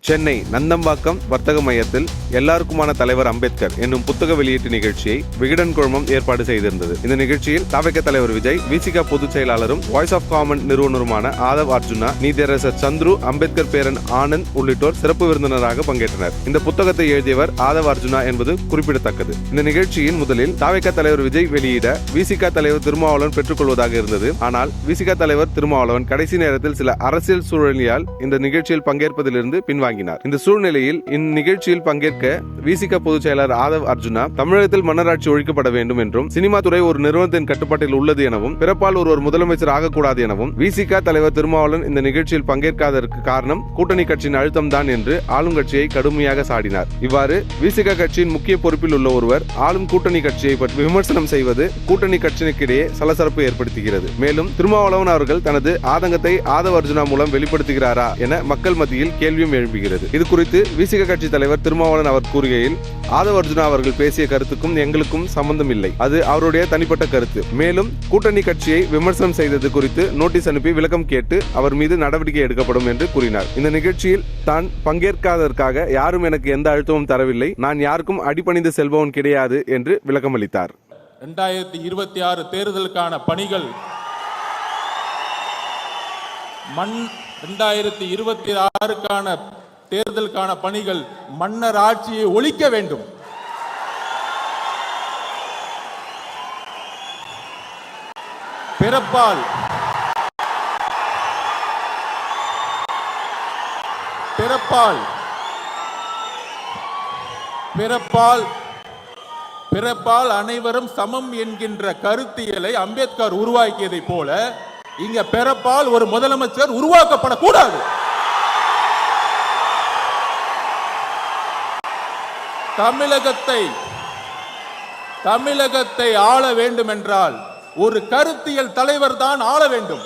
சென்னை நந்தம்பாக்கம் வர்த்தக மையத்தில் எல்லாருக்குமான தலைவர் அம்பேத்கர் என்னும் புத்தக வெளியீட்டு நிகழ்ச்சியை விகடன் குழுமம் ஏற்பாடு செய்திருந்தது. இந்த நிகழ்ச்சியில் தவிக தலைவர் விஜய், விசிக பொதுச் செயலாளரும் வாய்ஸ் ஆஃப் காமன் நிறுவனருமான ஆதவ் அர்ஜுனா, நீதியரசர் சந்துரு, அம்பேத்கர் பேரன் ஆனந்த் உள்ளிட்டோர் சிறப்பு விருந்தினராக பங்கேற்றனர். இந்த புத்தகத்தை எழுதியவர் ஆதவ் அர்ஜுனா என்பது குறிப்பிடத்தக்கது. இந்த நிகழ்ச்சியின் முதலில் தவிக தலைவர் விஜய் வெளியிட விசிக தலைவர் திருமாவளவன் பெற்றுக்கொள்வதாக இருந்தது. ஆனால் விசிக தலைவர் திருமாவளவன் கடைசி நேரத்தில் சில அரசியல் சூழலியால் இந்த நிகழ்ச்சியில் பங்கேற்பதிலிருந்து பின்வாங்கினார். இந்த சூழ்நிலையில் இந்நிகழ்ச்சியில் பங்கேற்க விசிக பொதுச் செயலாளர் ஆதவ் அர்ஜுனா தமிழகத்தில் மன்னராட்சி ஒழிக்கப்பட வேண்டும் என்றும், சினிமா துறை ஒரு நிறுவனத்தின் கட்டுப்பாட்டில் உள்ளது எனவும், பிறப்பால் ஒருவர் முதலமைச்சர் ஆகக்கூடாது எனவும், விசிக தலைவர் திருமாவளவன் இந்த நிகழ்ச்சியில் பங்கேற்காததற்கு காரணம் கூட்டணி கட்சியின் அழுத்தம் தான் என்று ஆளுங்கட்சியை கடுமையாக சாடினார். இவ்வாறு விசிக கட்சியின் முக்கிய பொறுப்பில் உள்ள ஒருவர் ஆளும் கூட்டணி கட்சியை பற்றி விமர்சனம் செய்வது கூட்டணி கட்சியினருக்கிடையே சலசலப்பு ஏற்படுத்துகிறது. மேலும் திருமாவளவன் அவர்கள் தனது ஆதங்கத்தை ஆதவ் அர்ஜுனா மூலம் வெளிப்படுத்துகிறாரா என மக்கள் மத்தியில் கேள்வியும் எழுப்புகிறது. இது குறித்து விசிக கட்சி தலைவர் திருமாவளவன் அவர் கூறுகையில், ஆதவ் அர்ஜுனா அவர்கள் பேசிய கருத்துக்கும் எங்களுக்கும் சம்பந்தம் இல்லை, அது அவருடைய தனிப்பட்ட கருத்து. மேலும் கூட்டணி கட்சியை விமர்சனம் செய்தது குறித்து நோட்டீஸ் அனுப்பி விளக்கம் கேட்டு அவர் மீது நடவடிக்கை எடுக்கப்படும் என்று கூறினார். இந்த நிகழ்ச்சியில் தான் பங்கேற்காததற்காக யாரும் எனக்கு எந்த அழுத்தமும் தரவில்லை, நான் யாருக்கும் அடிபணிந்து செல்பவன் கிடையாது என்று விளக்கமளித்தார். 2026 தேர்தலுக்கான பணிகள் 2026க்கான தேர்தலுக்கான பணிகள் மன்னர் ஆட்சியை ஒழிக்க வேண்டும். பிறப்பால் அனைவரும் சமம் என்கின்ற கருத்தியலை அம்பேத்கர் உருவாக்கியதை போல இங்க பிறப்பால் ஒரு முதலமைச்சர் உருவாக்கப்படக்கூடாது. தமிழகத்தை ஆள வேண்டும் என்றால் ஒரு கருத்தியல் தலைவர் தான் ஆள வேண்டும்.